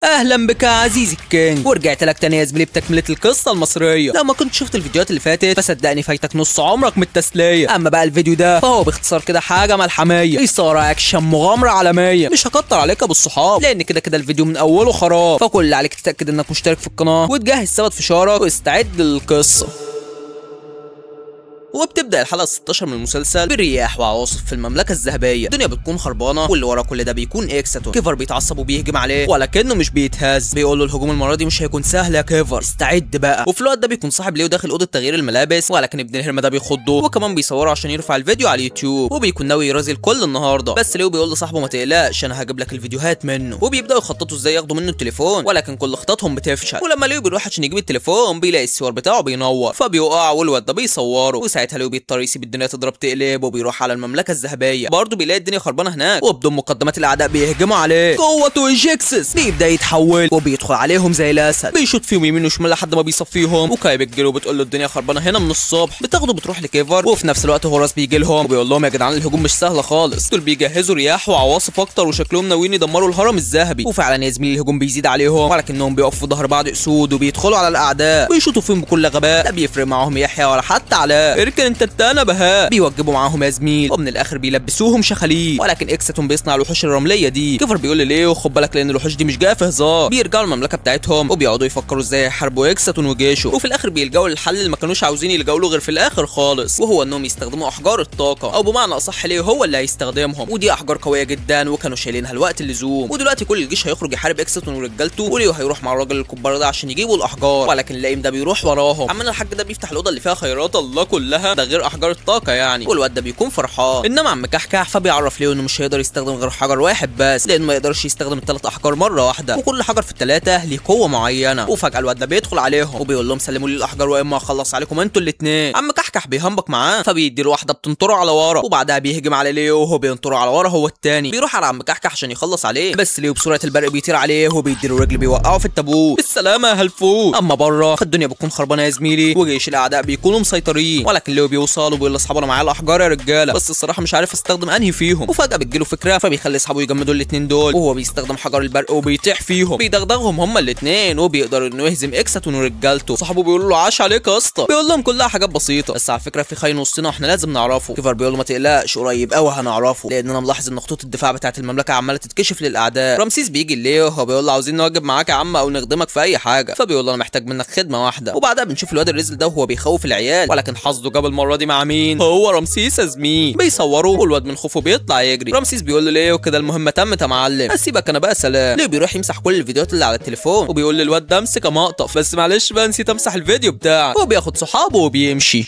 اهلا بك يا عزيزي الكينج، ورجعت لك تاني يا زميلي بتكمله القصه المصريه. لو ما كنت شفت الفيديوهات اللي فاتت فصدقني فايتك نص عمرك من التسليه. اما بقى الفيديو ده فهو باختصار كده حاجه ملحميه، اثاره، اكشن، مغامره عالميه. مش هكتر عليك ابو الصحاب لان كده اللفيديو من اوله خراب، فكل اللي عليك تتاكد انك مشترك في القناه وتجهز ثبت فشارك واستعد للقصه. وبتبدا الحلقه 16 من المسلسل برياح وعواصف في المملكه الذهبيه. الدنيا بتكون خربانه واللي ورا كل ده بيكون اكساتون. كيفر بيتعصب وبيهجم عليه ولكنه مش بيتهز، بيقول له الهجوم المره دي مش هيكون سهل يا كيفر، استعد بقى. وفي الوقت ده بيكون صاحب ليو داخل اوضه تغيير الملابس، ولكن ابن الهرمه ده بيخضه وكمان بيصوره عشان يرفع الفيديو على اليوتيوب، وبيكون ناوي يرازي الكل النهارده. بس ليو بيقول لصاحبه ما تقلقش انا هجيب لك الفيديوهات منه، وبيبداوا يخططوا ازاي ياخدوا منه التليفون، ولكن كل خططهم بتفشل. ولما ليو بيروح عشان يجيب التليفون بيلاقي السوار بتاعه بينور فبيوقع، والواد ده بيصوره. وساعتها ليو بيضطر يسيب الدنيا تضرب تقلب وبيروح على المملكه الذهبيه. برضه بيلاقي الدنيا خربانه هناك، وبدون مقدمات الاعداء بيهجموا عليه. قوته ايجيكسس بيبدا يتحول وبيدخل عليهم زي الاسد، بيشوط فيهم يمين وشمال لحد ما بيصفيهم. وكاي بتجيله وبتقول له الدنيا خربانه هنا من الصبح، بتاخده بتروح لكيفر، وفي نفس الوقت هوراس بيجي لهم وبيقول لهم يا جدعان الهجوم مش سهله خالص، دول بيجهزوا رياح وعواصف اكتر وشكلهم ناويين يدمروا الهرم الذهبي. وفعلا يا زميلي الهجوم بيزيد عليهم، ولكنهم بيقفوا في ظهر بعض اسود وبيدخلوا على الاعداء ويشوطوا فيهم بكل غباء. لا بيفرق معاهم يحيى ولا حتى علاء، اركن انت التانى بهاء. بيوجبوا معاهم يا زميل ومن الاخر بيلبسوهم شخاليل، ولكن اكساتون بيصنع الوحوش الرمليه دي. كيفر بيقول ليه خد بالك لان الوحوش دي مش جايه في هزار. بيرجعوا المملكه بتاعتهم وبيقعدوا يفكروا ازاي يحاربوا اكساتون وجيشه، وفي الاخر بيلجأوا للحل اللي ما كانوش عاوزين يلجأوا له غير في الاخر خالص، وهو انهم يستخدموا احجار الطاقه، او بمعنى اصح ليه هو اللي هيستخدمهم. ودي احجار قويه جدا وكانوا شايلينها الوقت اللزوم. ودلوقتي كل الجيش هيخرج يحارب اكساتون ورجالته، وليو هيروح مع الراجل الكبار ده عشان يجيبوا الاحجار، ولكن اللئيم ده بيروح وراهم. عمنا الحاج ده بيفتح الاوضه اللي فيها خيرات الله كلها، ده غير احجار الطاقه يعني، والواد ده بيكون فرحان. انما عم كحكح فبيعرف ليو انه مش هيقدر يستخدم غير حجر واحد بس، لانه ما يقدرش يستخدم الثلاث احجار مره واحده، وكل حجر في الثلاثه ليه قوه معينه. وفجاه الواد ده بيدخل عليهم وبيقول لهم سلموا لي الاحجار واما اخلص عليكم انتوا الاثنين. عم كحكح بيهمبك معاه فبيدي له واحده بتنطره على ورا، وبعدها بيهجم على ليو وهو بينطره على ورا هو الثاني. بيروح على عم كحكح عشان يخلص عليه، بس ليو بسرعه البرق بيطير عليه وبيدي له رجل بيوقعه في التابوت. بالسلامه يا هلفوت. اما بره الدنيا بتكون خربانه يا زميلي، وجيش الاعداء بيكونوا مسيطرين، ولكن ليو بيوصل وبيقول لاصحابه انا معايا الاحجار يا رجاله، بس الصراحه مش عارف استخدم انهي فيهم. وفجاه بتجيله فكره فبيخلي اصحابه يجمدوا الاثنين دول، وهو بيستخدم حجر البرق وبيطيح فيهم، بيدغدغهم هما الاثنين، وبيقدر انه يهزم اكساتون ورجالته. صاحبه بيقول له عاش عليك يا اسطى، بيقول لهم كلها حاجات بسيطه بس على فكره في خاين وسطنا واحنا لازم نعرفه. كيفر بيقول له ما تقلقش قريب قوي هنعرفه، لان انا ملاحظ ان خطوط الدفاع بتاعه المملكه عماله تتكشف للاعداء. رمسيس بيجي ليه وهو بيقول له عاوزين نواجب معاك يا عم او نخدمك في اي حاجه، فبيقول له انا محتاج منك خدمه واحده. وبعدها بنشوف الواد الرزل ده وهو بيخوف العيال، ولكن حظه جاب المره دي مع مين؟ هو رمسيس يا زميل. بيصوروا والواد من خوفه بيطلع يجري. رمسيس بيقول له ليه وكده المهمه تمت يا معلم، اسيبك انا بقى سلام. ليه بيروح يمسح كل الفيديوهات اللي على التليفون وبيقول للواد ده امسك مقطف، بس معلش بقى نسيت امسح الفيديو بتاعك، وبياخد صحابه وبيمشي.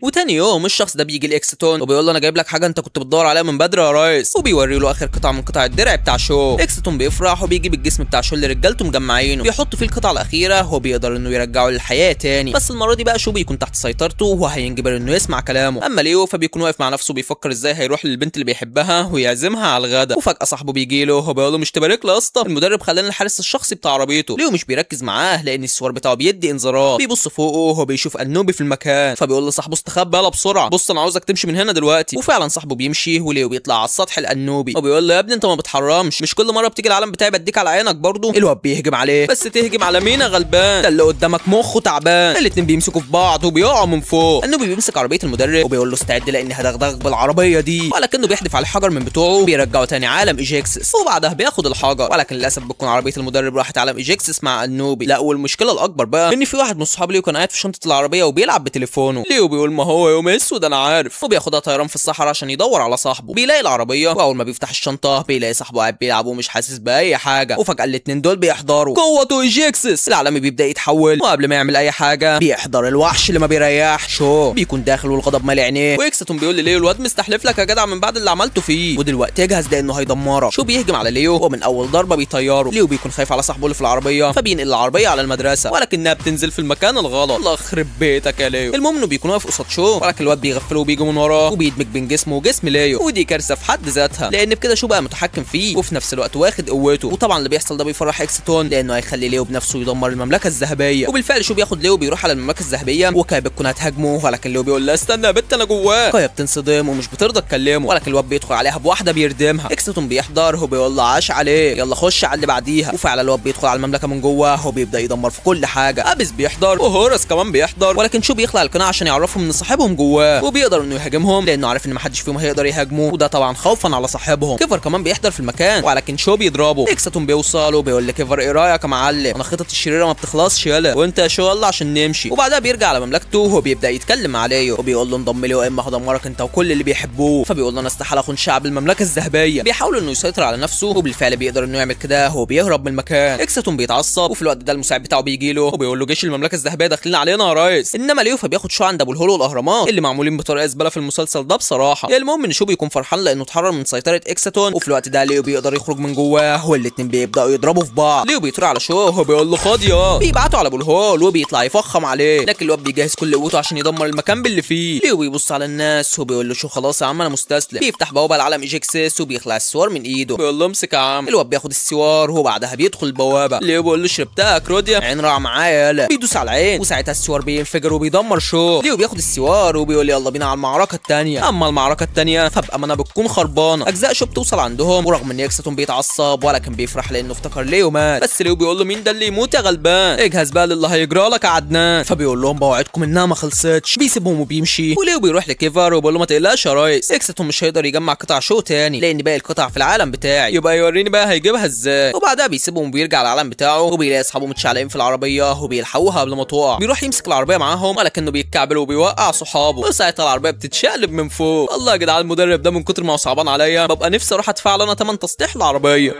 وتاني يوم الشخص ده بيجي لاكساتون وبيقول له انا جايب لك حاجه انت كنت بتدور عليها من بدري يا ريس، وبيوري له اخر قطعه من قطع الدرع بتاع شو. اكساتون بيفرح وبيجيب الجسم بتاع شو اللي رجالته مجمعينه، بيحط فيه القطعه الاخيره، هو بيقدر انه يرجعه للحياه تاني، بس المره دي بقى شو بيكون تحت سيطرته وهينجبر انه يسمع كلامه. اما ليو فبيكون واقف مع نفسه بيفكر ازاي هيروح للبنت اللي بيحبها ويعزمها على الغداء. وفجاه صاحبه بيجي له وبيقول له مش تبارك لي يا اسطى، المدرب خلاني الحارس الشخصي بتاع عربيته. ليو مش بيركز معاه لان السوار بتاعه بيدي انذارات، بيبص فوقه وهو بيشوف النوبي في المكان، فبيقول لصاحبه استخبى يلا بسرعه، بص انا عاوزك تمشي من هنا دلوقتي. وفعلا صاحبه بيمشي وليو بيطلع على السطح الانوبي وبيقول له يا ابني انت ما بتحرمش، مش كل مره بتيجي العالم بتاعي بديك على عينك برضه. الواد بيهجم عليه بس تهجم على مين يا غلبان، ده اللي قدامك مخه تعبان. الاتنين بيمسكوا في بعض وبيقعوا من فوق. النوبي بيمسك عربيه المدرب وبيقول له استعد لاني هدغدغ بالعربيه دي، ولكنه بيحدف على الحجر من بتوعه وبيرجعه تاني عالم ايجيكسس، وبعدها بياخد الحجر، ولكن للاسف بتكون عربيه المدرب راحت عالم ايجيكسس مع النوبي. لا والمشكله الاكبر بقى ان في واحد من صحاب ليو كان قاعد في شنطه العربيه وبيلعب بتليفونه. ليو بيقول ما هو يوم اسود انا عارف، وبياخدها طيران في الصحراء عشان يدور على صاحبه. بيلاقي العربيه واول ما بيفتح الشنطه بيلاقي صاحبه قاعد بيلعب ومش حاسس باي حاجه، وفجاه الاثنين دول بيحضروا قوته ايجيكسس. العالمي بيبدا يتحول، وقبل ما يعمل اي حاجه بيحضر الوحش اللي ما بيريحش شو بيكون داخل والغضب مالي عينيه. واكساتون بيقول لليو الواد مستحلف لك يا جدع من بعد اللي عملته فيه، ودلوقتي اجهز لانه هيدمرك. شو بيهجم على ليو ومن اول ضربه بيطيره. ليو بيكون خايف على صاحبه اللي في العربيه فبينقل العربيه على المدرسه، ولكنها بتنزل في المكان الغلط. الله يخرب بيتك يا ليو. المهم انه بيكون واقف قصاد شو، ولكن الواد بيغفله وبيجي من وراه وبيدمج بين جسمه وجسم ليو، ودي كارثه في حد ذاتها لان بكده شو بقى متحكم فيه وفي نفس الوقت واخد قوته. وطبعا اللي بيحصل ده بيفرح اكستون لانه هيخلي ليو بنفسه يدمر المملكه الذهبيه. وبالفعل شو بياخد ليو بيروح على المملكه الذهبيه وكايا بتكون هتهاجمه، ولكن ليو بيقول لا استنى يا بت انا جواه. كايا بتنصدم ومش بترضى تكلمه، ولكن الواد بيدخل عليها بواحده بيردمها. اكستون بيحضر وبيقول له عاش عليه يلا خش على اللي بعديها. وفعلا الواد بيدخل على المملكه من جوه وبيبدا يدمر في كل حاجه. ابس بيحضر وهورس كمان بيحضر، ولكن شو بيخلع القناع عشان يعرفهم ان صاحبهم جواه وبيقدر انه يهاجمهم لانه عارف ان محدش فيهم هيقدر يهاجمه، وده طبعا خوفا على صاحبهم. كيفر كمان بيحضر في المكان ولكن شو بيضربه. اكستون بيوصل وبيقول لكيفر ايه رايك يا معلم، انا خطط الشريره ما بتخلصش يلا وانت يا شو يلا عشان نمشي. وبعدها بيرجع على مملكته وبيبدا يتكلم عليه وبيقول له انضم لي واما هدمرك انت وكل اللي بيحبوه. فبيقول له انا استحاله اخون شعب المملكه الذهبيه. بيحاول انه يسيطر على نفسه وبالفعل بيقدر انه يعمل كده وبيهرب من المكان. اكستون بيتعصب وفي الوقت ده المساعد بتاعه بيجي له وبيقول له جيش المملكه الذهبيه داخلين علينا يا ريس. انما ليو فبياخد شو عند ابو الهول والاهرامات اللي معمولين بطريقه زباله في المسلسل ده بصراحه. المهم ان شو بيكون فرحان لانه اتحرر من سيطره اكستون، وفي الوقت ده ليو بيقدر يخرج من جواه والاتنين بيبداوا يضربوا في بعض. ليو بيطير على شو وبيقول له خد يا، بيبعتوا على ابو الهول وبيطلع يفخم عليه، لكن الواد بيجهز كل قوته عشان يدمر المكان باللي فيه. ليو بيبص على الناس وبيقول له شو خلاص يا عم انا مستسلم. بيفتح بوابه لعالم ايجيكسس وبيخلع السوار من ايده، بيقول له امسك يا عم. الواد بياخد السوار وبعدها بيدخل البوابه. ليو بيقول له شربتها كروديا عين راح معايا يالا، بيدوس على العين وساعتها السوار بينفجر وبيدمر شو. ليو بياخد السوار وبيقول يلا بينا على المعركه الثانيه. اما المعركه الثانيه فبامانه بتكون خربانه. اجزاء شو بتوصل عندهم ورغم ان اكستون بيتعصب ولكن بيفرح لانه افتكر ليو مات، بس ليو بيقول له مين ده اللي يموت يا غلبان، اجهز بقى للي هيجرى لك يا عدنان. فبيقول لهم بوعدكم انها ما خلصتش. بيسيبهم وبيمشي وليو بيروح لكيفر وبيقول له ما تقلقش يا ريس، اكستون مش هيقدر يجمع قطع شو تاني لان باقي القطع في العالم بتاعي، يبقى يوريني بقى هيجيبها ازاي. وبعدها بيسيبهم وبيرجع العالم بتاعه وبيلاقي اصحابه متشعلقين في العربيه وبيلحقوها قبل ما تقع. بيروح يمسك العربيه معاهم ولكنه بيتكعبل وبيوقع صحابه، وساعتها العربيه بتتشقلب من فوق. الله يا جدعان المدرب ده من كتر ما هو صعبان عليا ببقى نفسي اروح ادفع له انا ثمن تصليح العربيه.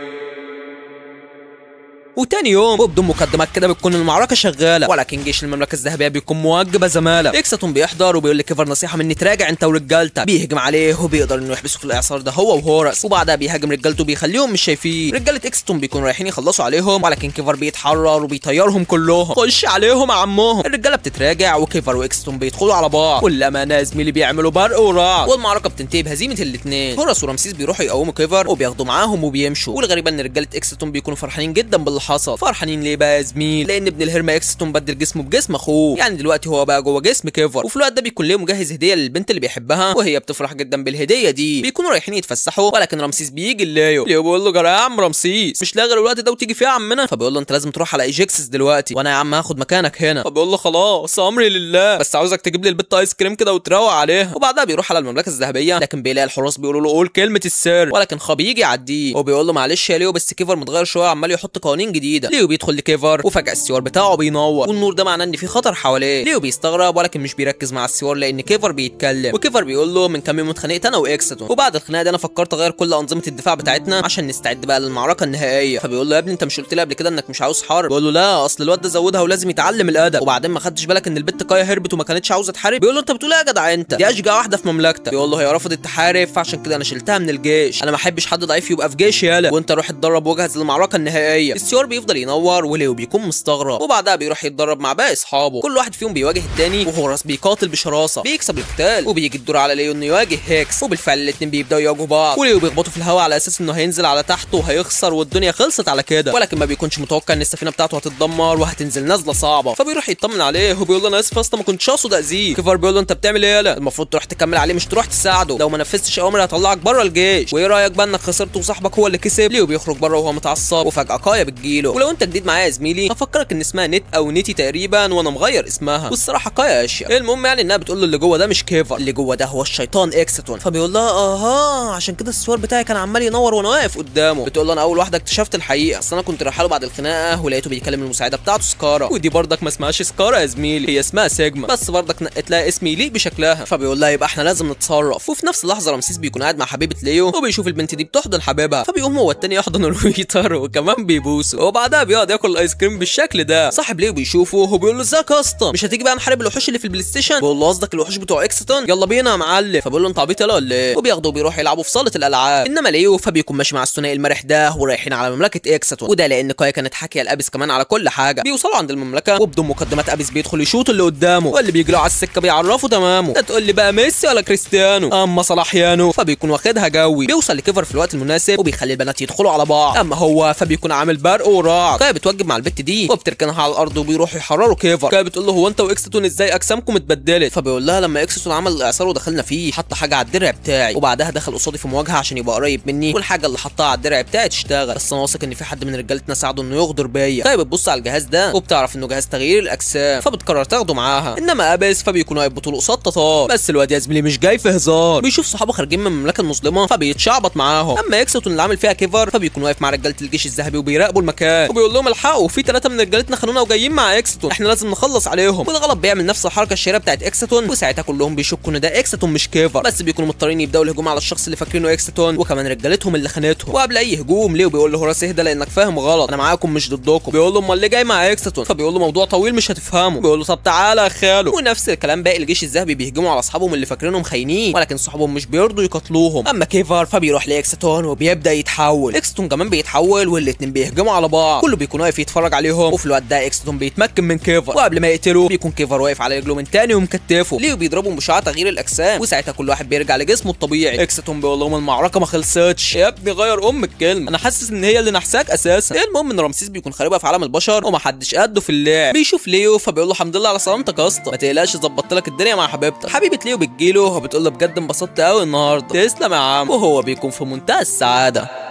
وتاني يوم وبدون مقدمات كده بتكون المعركه شغاله، ولكن جيش المملكه الذهبيه بيكون موجبه زماله. اكستون بيحضر وبيقول لكيفر نصيحه مني تراجع انت ورجالتك. بيهجم عليه وبيقدر انه يحبسه في الاعصار ده هو وهورس، وبعدها بيهاجم رجالته بيخليهم مش شايفين. رجاله اكستون بيكونوا رايحين يخلصوا عليهم ولكن كيفر بيتحرر وبيطيرهم كلهم. خش عليهم يا عمهم. الرجاله بتتراجع وكيفر واكستون بيدخلوا على بعض والامانه يا زميلي بيعملوا برق ورعد، والمعركه بتنتهي بهزيمه الاثنين. هورس ورمسيس بيروحوا يقوموا كيفر وبياخدوا معاهم وبيمشوا، والغريب ان رجاله اكستون بيكونوا فرحانين جدا باللي حصل. فرحانين ليه بقى يا زميل؟ لان ابن الهرمه اكستون بدل جسمه بجسم اخوه، يعني دلوقتي هو بقى جوه جسم كيفر. وفي الوقت ده بيكون ليه مجهز هديه للبنت اللي بيحبها وهي بتفرح جدا بالهديه دي. بيكونوا رايحين يتفسحوا ولكن رمسيس بيجي ليو بيقول له جرى يا عم رمسيس مش لاغي الوقت ده وتيجي فيه يا عمنا. فبيقول له انت لازم تروح على ايجيكسس دلوقتي وانا يا عم هاخد مكانك هنا. فبيقول له خلاص امري لله، بس عاوزك تجيب لي البت ايس كريم كده وتروق عليها. وبعدها بيروح على المملكه الذهبيه لكن بيلاقي الحراس بيقولوا له قول كلمه السر، ولكن خبي يجي يعديه وبيقول له معلش يا ليو بس كيفر متغير شويه عمال يحط قوانين جديده. ليو بيدخل لكيفر وفجاه السوار بتاعه بينور والنور ده معناه ان في خطر حواليه. ليو بيستغرب ولكن مش بيركز مع السوار لان كيفر بيتكلم، وكيفر بيقول له من كام يوم اتخانقت انا واكستون وبعد الخناقه دي انا فكرت اغير كل انظمه الدفاع بتاعتنا عشان نستعد بقى للمعركه النهائيه. فبيقول له يا ابني انت مش قلت لي قبل كده انك مش عاوز حرب؟ بيقول له لا اصل الواد ده زودها ولازم يتعلم الادب، وبعدين ما خدتش بالك ان البت كايا هربت وما كانتش عاوزه تحارب. بيقول له انت بتقول ايه يا جدع انت، دي اشجع واحده في مملكتك. بيقول له هي رفضت تحارب فعشان كده انا شلتها من الجيش، انا ما احبش حد ضعيف يبقى في جيش يالا، وانت روح اتدرب واجهز للمعركه النهائيه. السوار بيفضل ينور وليو بيكون مستغرب، وبعدها بيروح يتدرب مع باقي اصحابه، كل واحد فيهم بيواجه التاني وهوراس بيقاتل بشراسه، بيكسب القتال وبيجي الدور على ليو انه يواجه هيكس، وبالفعل الاثنين بيبداوا يواجهوا بعض وليو بيخبطوا في الهواء على اساس انه هينزل على تحت وهيخسر والدنيا خلصت على كده، ولكن ما بيكونش متوقع ان السفينه بتاعته هتتدمر وهتنزل نازله صعبه. فبيروح يطمن عليه وبيقول له انا اسف اصلا ما كنتش اقصد اذيك. كيفر بيقول له انت بتعمل ايه يالا، المفروض تروح تكمل عليه مش تروح تساعده، لو ما نفذتش اوامري هطلعك بره الجيش، وايه رايك بقى انك خسرت وصاحبك هو اللي كسب. ليو بيخرج بره وهو متعصب وفجاه كايا بتجيله، ولو انت جديد معايا يا زميلي هفكرك ان اسمها نت او نيتي تقريبا وانا مغير اسمها، والصراحه كايا اشياء. المهم يعني انها بتقول له اللي جوه ده مش كيفر، اللي جوه ده هو الشيطان اكستون. فبيقول لها اها عشان كده السوار بتاعي كان عمال ينور وانا واقف قدامه. بتقول له انا اول واحده اكتشفت الحقيقه، اصل انا كنت رايحه له بعد الخناقه ولقيته بيكلم المساعده بتاعته سكارا، ودي برضك ما اسمهاش سكارا يا زميلي، هي اسمها سيجما، بس برضك نقت لها اسم يليق بشكلها. فبيقول لها يبقى احنا لازم نتصرف. وفي نفس اللحظه رمسيس بيكون قاعد مع حبيبه ليو وبيشوف البنت دي بتحضن حبيبها، فبيقوم هو التاني يحضن الويتر وكمان بيبوسه، وبعدها بيقعد ياكل الايس كريم بالشكل ده. صاحب ليو بيشوفه وبيقول له ازيك يا اسطى، مش هتيجي بقى نحارب الوحوش اللي في البلاي ستيشن؟ بيقول له قصدك الوحوش بتوع اكستون؟ يلا بينا يا معلم. فبيقول له انت عبيط يلا ولا ايه؟ وبياخدوا وبيروحوا يلعبوا في صاله الالعاب. انما ليو فبيكون ماشي مع الثنائي المرح ده ورايحين على مملكه اكستون، وده لان كايا كانت حاكيه لابس كمان على كل حاجه. بيوصلوا عند المملكه وبدون مقدمات ابيس بيدخل يشوط اللي قدامه، واللي بيجروا على السكه بيعرفوا تمامه. لا تقول لي بقى ميسي ولا كريستيانو، اما صلاحيانو فبيكون واخدها جوي. بيوصل لكيفر في الوقت المناسب وبيخلي البنات يدخلوا على بعض، اما هو فبيكون عامل برق ورعد. كايا بتوجب مع البت دي وبتركنها على الارض وبيروحوا يحرروا كيفر. كايا بتقول له هو انت واكستون ازاي اجسامكم اتبدلت؟ فبيقول لها لما اكستون عمل الاعصار ودخلنا فيه حط حاجه على الدرع بتاعي، وبعدها دخل قصادي في مواجهه عشان يبقى قريب مني، والحاجه اللي حطها على الدرع بتاعي تشتغل، بس انا واثق ان في حد من رجالتنا ساعده انه يغدر بيا. كايا بتبص على الجهاز ده وبتعرف انه جهاز تغيير الاجسام، فبتقرر تاخده معاها. انما ابس فبيكون واقف بطوله قصاد تطار، بس الواد يا زميلي مش جاي في هزار. بيشوف صحابه خارجين من المملكه المظلمه فبيتشعبط معاهم. اما اكستون اللي عامل فيها كيفر فبيكون واقف مع رجاله الجيش الذهبي وبيراقبوا المكان، وبيقول لهم الحقوا في 3 من رجالتنا خانونا وجايين مع اكستون، احنا لازم نخلص عليهم. والغلط بيعمل نفس الحركه الشهيره بتاعت اكستون، وساعتها كلهم بيشكوا ان ده اكستون مش كيفر، بس بيكونوا مضطرين يبداوا الهجوم على الشخص اللي فاكرينه اكستون وكمان رجالتهم اللي خانتهم. وقبل اي هجوم ليو بيقول له هوراس اهدى لانك فاهم غلط، انا معاكم مش ضدكم. بيقول له امال اللي جاي مع اكستون؟ فبيقول له موضوع طويل مش هتفهمه. بيقول له طب تعالى يا خاله. ونفس الكلام باقي الجيش الذهبي بيهجموا على اصحابهم اللي فاكرينهم خاينين، ولكن صحابهم مش بيرضوا يقتلوهم. اما كيفر فبيروح لاكستون وبيبدا يتحول، اكستون كمان بيتحول والاتنين بيهجموا على بعض، كله بيكون واقف يتفرج عليهم. وفي الوقت ده اكستون بيتمكن من كيفر، وقبل ما يقتله بيكون كيفر واقف على رجله من تاني ومكتفه. ليو بيضربهم بشعاع تغيير الاجسام، وساعتها كل واحد بيرجع لجسمه الطبيعي. اكستون بيقول لهم المعركه ما خلصتش يا ابني، غير الكلمه، انا حاسس ان هي اللي نحساك اساسا. المهم ان رمسيس بيكون خاربها في عالم البشر ومحدش قده في اللعب. بيشوف ليو فبيقول له الحمد لله على سلامتك يا اسطى، ما تقلقش ظبطت لك الدنيا مع حبيبتك. حبيبه ليو بتجيله وبتقول له بجد انبسطت قوي النهارده. تسلم يا عم. وهو بيكون في منتهى السعاده.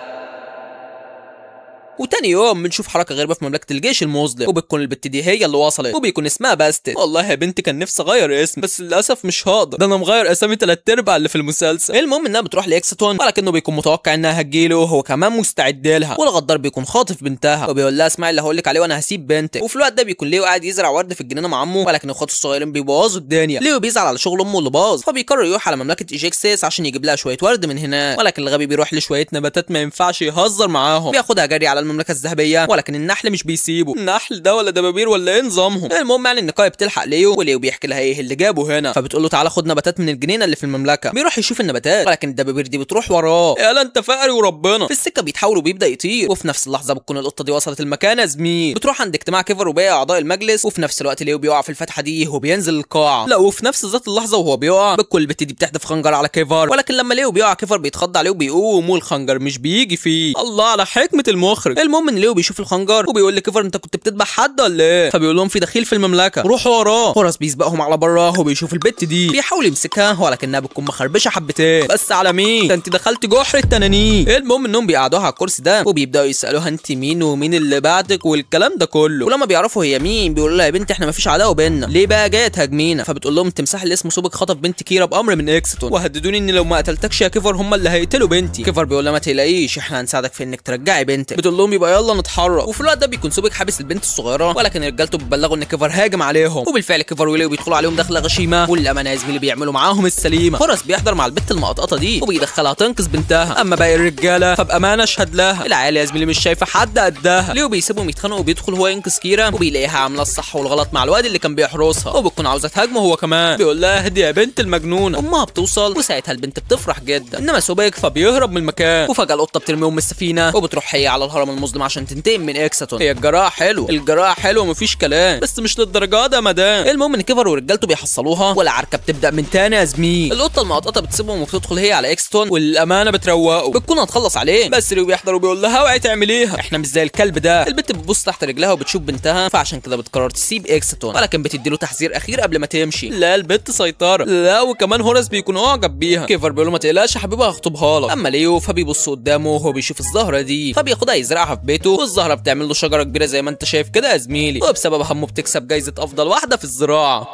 وتاني يوم بنشوف حركه غريبه في مملكه الجيش المظلم، وبتكون البت دي هي اللي وصلت، وبيكون اسمها باستن. والله يا بنتي كان نفسي اغير اسم بس للاسف مش هقدر، ده انا مغير اسامي 3/4 اللي في المسلسل. المهم انها بتروح لاكستون ولكنه بيكون متوقع انها هتجيله وهو كمان مستعد لها، والغدار بيكون خاطف بنتها وبيقول لها اسمعي اللي هقول لك عليه وانا هسيب بنتك. وفي الوقت ده بيكون ليو قاعد يزرع ورد في الجنينه مع عمه، ولكن اخواته الصغيرين بيبوظوا الدنيا. ليو بيزعل على شغل امه اللي باظ، فبيقرر يروح على مملكه ايجيكسيس عشان يجيب لها شويه ورد من هناك، ولكن الغبي بيروح لشويه نباتات ما ينفعش يهزر معاهم. بياخدها جري على المملكه الذهبيه، ولكن النحل مش بيسيبه. النحل ده ولا دبابير ولا ايه نظامهم؟ المهم يعني ان كاي بتلحق ليو، وليو بيحكي لها ايه اللي جابه هنا، فبتقول له تعالى خد نباتات من الجنينه اللي في المملكه. بيروح يشوف النباتات ولكن الدبابير دي بتروح وراه. يالا انت فقري وربنا. في السكه بيتحاول وبيبدا يطير، وفي نفس اللحظه بتكون القطه دي وصلت المكان يا زميل. بتروح عند اجتماع كيفر وباقي اعضاء المجلس، وفي نفس الوقت ليو بيقع في الفتحه دي وبينزل القاعه. لا وفي نفس ذات اللحظه وهو بيقع بتكون البت دي بتحدف خنجر على كيفر، ولكن لما ليو بيقع كيفر بيتخض عليه وبيقوم والخنجر مش بيجي فيه. الله على حكمه المخرج. المهم ان ليو بيشوف الخنجر وبيقول لكيفر انت كنت بتذبح حد ولا ايه؟ فبيقول لهم في دخيل في المملكه روحوا وراه. هوراس بيسبقهم على بره وبيشوف البت دي، بيحاول يمسكها ولكنها بتكون مخربشه حبتين. بس على مين؟ ده انت دخلت جحر التنانين. المهم انهم بيقعدوها على الكرسي ده وبيبداوا يسالوها انت مين ومين اللي بعدك والكلام ده كله، ولما بيعرفوا هي مين بيقولوا لها يا بنتي احنا مفيش عداوه بيننا، ليه بقى جايه تهاجمينا؟ فبتقول لهم التمساح اللي اسمه سوبك خطف بنت كيرا بامر من اكستون، وهددوني ان لو ما قتلتكش يا كيفر هم اللي هيقتلوا بنتي. كيفر بيقول لها ما تقلقيش احنا هنساعدك في انك ترجعي بنتك. بتقول لهم يبقى يلا نتحرك. وفي الوقت ده بيكون سوبك حابس البنت الصغيره، ولكن رجالته بتبلغوا ان كيفر هاجم عليهم، وبالفعل كيفر وليو بيدخلوا عليهم دخله غشيمه، والامانه يا زميلي بيعملوا معاهم السليمه. هوراس بيحضر مع البت المقطقطه دي وبيدخلها تنقذ بنتها، اما باقي الرجاله فبامانه اشهد لها العيال يا زميلي مش شايفه حد قدها. ليو بيسيبهم يتخانقوا وبيدخل هو ينقذ كيرا، وبيلاقيها عامله الصح والغلط مع الواد اللي كان بيحرسها، وبتكون عاوزه تهاجمه هو كمان. بيقول لها اهدي يا بنت المجنونه. امها بتوصل وساعتها البنت بتفرح جدا، انما سوبك فبيهرب من المكان، وفجاه القطه بترميهم من السفينه وبتروح هي على الهرم المظلم عشان تنتقم من اكستون. هي الجراحه حلو، الجراحه حلو مفيش كلام، بس مش للدرجه ده يا مدام. المهم ان كيفر ورجالته بيحصلوها والعركه بتبدا من تاني يا زميل. القطه المقطقطه بتسيبهم وبتدخل هي على اكستون، والامانه بتروقه بتكون هتخلص عليه، بس ليو بيحضر وبيقول لها اوعي تعمليها احنا مش زي الكلب ده. البت بتبص تحت رجلها وبتشوف بنتها، فعشان كده بتقرر تسيب اكستون، ولكن بتديله تحذير اخير قبل ما تمشي. لا البت سيطره، لا وكمان هوراس بيكون اعجب بيها. كيفر بيقول له ما تقلقش يا حبيبي هخطبها لك. اما ليو فبيبص قدامه وهو بيشوف الزهره دي، فبياخدها يزرعها في بيته، والزهره بتعمل له شجره كبيره زي ما انت شايف كده يا زميلي، وبسبب همه بتكسب جايزه افضل واحده في الزراعه.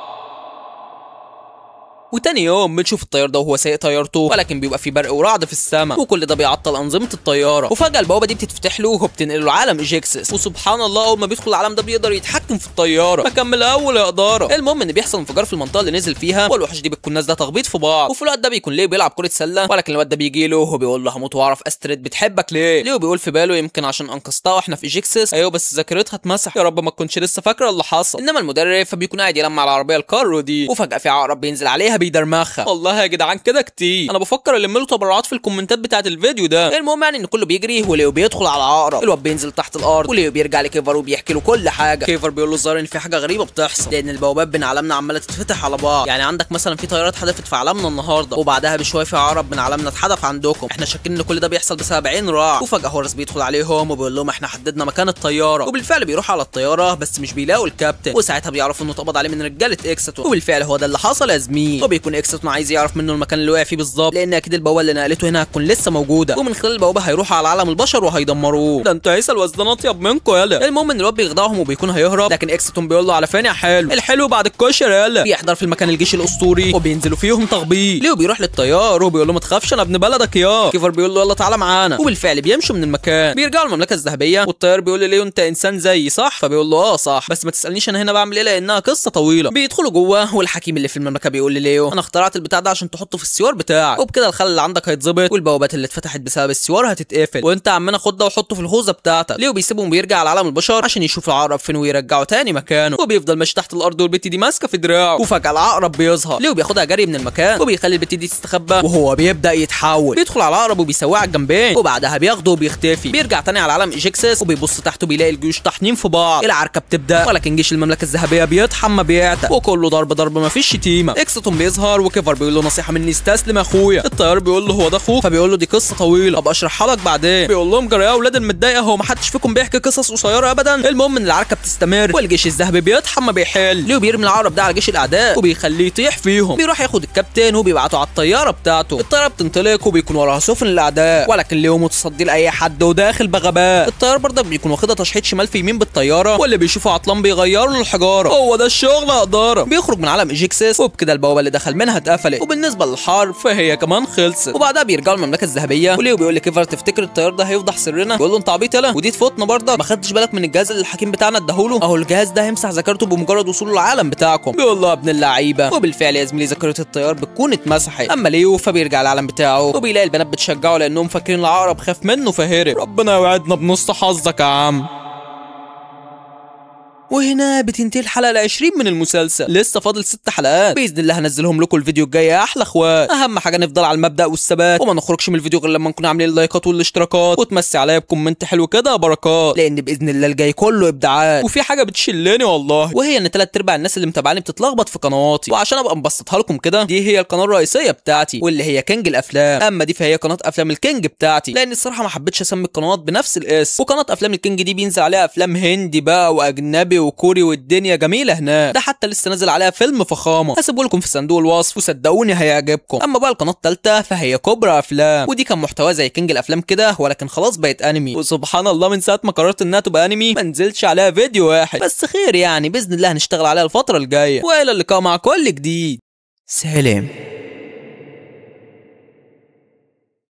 وتاني يوم بنشوف الطيار ده وهو سايق طيارته، ولكن بيبقى في برق ورعد في السماء، وكل ده بيعطل انظمه الطياره. وفجاه البوابه دي بتتفتح له وبتنقله لعالم ايجيكسس، وسبحان الله اول ما بيدخل العالم ده بيقدر يتحكم في الطياره. بكمل اول يا اداره. المهم ان بيحصل انفجار في المنطقه اللي نزل فيها، والوحوش دي بتكون نازله تخبيط في بعض. وفي الوقت ده بيكون ليه بيلعب كره سله، ولكن الواد ده بيجي له وبيقول له هموت واعرف استريد بتحبك ليه. ليه بيقول في باله يمكن عشان انقذتها واحنا في ايجيكسس. ايوه بس ذاكرتها اتمسح، يا رب ما تكونش لسه فاكره اللي حصل. انما المدرب فبيكون قاعد يلمع العربيه الكارو دي، وفجاه في عقرب بينزل عليها بيدرمخها. والله يا جدعان كده كتير، انا بفكر الم له تبرعات في الكومنتات بتاعه الفيديو ده. المهم يعني ان كله بيجري وليو بيدخل على العقرب. الواد بينزل تحت الارض، وليو بيرجع لكيفر وبيحكي له كل حاجه. كيفر بيقول له الظاهر ان في حاجه غريبه بتحصل، لان البوابات بين عالمنا عماله تتفتح على بعض. يعني عندك مثلا في طيارات حدفت في عالمنا النهارده، وبعدها بشويه في عقرب من عالمنا اتحدف عندكم. احنا شاكين ان كل ده بيحصل بسبب عين راع. وفجاه هورس بيدخل عليهم وبيقول لهم احنا حددنا مكان الطياره، وبالفعل بيروح على الطياره بس مش بيلاقوا الكابتن. وساعتها بيعرفوا انه اتقبض عليه من رجاله اكستون، وبالفعل هو ده اللي حصل يا زميل. وبيكون اكستون عايز يعرف منه المكان اللي وقع فيه بالظبط، لان اكيد البوابه اللي نقلته هنا هتكون لسه موجوده، ومن خلال البوابه هيروحوا على عالم البشر وهيدمروه. ده انت عيسى الوزدان اطيب منكم يالا. المهم ان الواد بيخدعهم وبيكون هيهرب، لكن اكستون بيقول له على فين يا حلو؟ الحلو بعد الكشر يالا. بيحضر في المكان الجيش الاسطوري وبينزلوا فيهم تخبيط. ليو بيروح للطيار وبيقول له ما تخافش انا ابن بلدك يا. كيفر بيقول له يلا تعالى معانا، وبالفعل بيمشوا من المكان. بيرجعوا المملكه الذهبيه، والطيار بيقول ليو انت انسان زيي صح؟ فبيقول له اه صح، بس ما تسالنيش انا هنا بعمل ايه لانها قصه طويله. بيدخلوا جوه، والحكيم اللي في المملكه بيقول لليو انا اخترعت البتاع ده عشان تحطه في السيوار بتاعك، وبكده الخل اللي عندك هيتظبط، والبوابات اللي اتفتحت بسبب السيوار هتتقفل، وانت عمنا خد ده وحطه في الخوذه بتاعتك. ليو بيسيبهم وبيرجع على عالم البشر عشان يشوف العقرب فين ويرجعه تاني مكانه، وبيفضل ماشي تحت الارض والبت دي ماسكه في دراعه. وفجاه العقرب بيظهر، ليو بياخدها جري من المكان وبيخلي البت دي تستخبى، وهو بيبدا يتحول. بيدخل على العقرب وبيسويه على الجنبين، وبعدها بياخده وبيختفي. بيرجع تاني على عالم ايجيكسس وبيبص تحته بيلاقي الجيوش طاحنين في بعض. العركه بتبدا، ولكن جيش المملكه الذهبيه بيطحن ما بيعتق، وكله ضرب ما فيش شتيمه. اكستون بيظهر وكيفر بيقول له نصيحه مني استسلم يا اخويا. الطيار بيقول له هو ده اخوك؟ فبيقول له دي قصه طويله ابقى اشرحها لك بعدين. بيقول لهم جرى يا اولاد المتضايقه هو ما حدش فيكم بيحكي قصص قصيره ابدا. المهم ان العركه بتستمر والجيش الذهبي بيطحن ما بيحل. ليو بيرمي العقرب ده على جيش الاعداء وبيخليه يطيح فيهم. بيروح ياخد الكابتن وبيبعته على الطياره بتاعته. الطياره بتنطلق وبيكون وراها سفن الاعداء، ولكن ليو متصدي لاي حد وداخل بغباء. الطيار برضك بيكون واخدها تشحيط شمال في يمين بالطياره، واللي بيشوفه عطلان بيغيروا له الحجاره. هو ده الشغل يا اداره. بيخرج من عالم ايجيكسس، وبكده البوابه اللي دخل منها اتقفلت، وبالنسبه للحرب فهي كمان خلصت. وبعدها بيرجعوا المملكه الذهبيه، وليو بيقول لكيفر تفتكر الطيار ده هيفضح سرنا؟ بيقول له انت عبيط يالا ودي تفوتنا برضك، ما خدتش بالك من الجهاز اللي الحكيم بتاعنا اداهوله؟ اهو الجهاز ده هيمسح ذاكرته بمجرد وصوله للعالم بتاعكم. بيقول له يا ابن اللعيبه. وبالفعل يا زميلي ذاكره الطيار بتكون اتمسحت. اما ليو فبيرجع العالم بتاعه، وبيلاقي البنات بتشجعه لانهم فاكرين العقرب خاف منه فهرب. ربنا يوعدنا بنص حظك يا عم. وهنا بتنتهي الحلقه ال20 من المسلسل، لسه فاضل 6 حلقات باذن الله هنزلهم لكم الفيديو الجاي يا احلى اخوات. اهم حاجه نفضل على المبدا والثبات، وما نخرجش من الفيديو غير لما نكون عاملين اللايكات والاشتراكات، وتمسي عليا بكومنت حلو كده يا بركات، لان باذن الله الجاي كله ابداعات. وفي حاجه بتشلني والله، وهي ان 3/4 الناس اللي متابعاني بتتلخبط في قنواتي، وعشان ابقى مبسطها لكم كده دي هي القناه الرئيسيه بتاعتي واللي هي كينج الافلام، اما دي فهي قناه افلام الكينج بتاعتي، لان الصراحه ما حبيتش اسمي القنوات بنفس الاسم. وقناه افلام الكينج دي بينزل عليها افلام هندي بقى واجنبي وكوري والدنيا جميله هناك، ده حتى لسه نازل عليها فيلم فخامه، هسيبه لكم في صندوق الوصف وصدقوني هيعجبكم. اما بقى القناه الثالثه فهي كوبرا افلام، ودي كان محتوى زي كينج الافلام كده، ولكن خلاص بقت انمي، وسبحان الله من ساعه ما قررت انها تبقى انمي ما نزلتش عليها فيديو واحد، بس خير يعني باذن الله هنشتغل عليها الفتره الجايه. والى اللقاء مع كل جديد، سلام.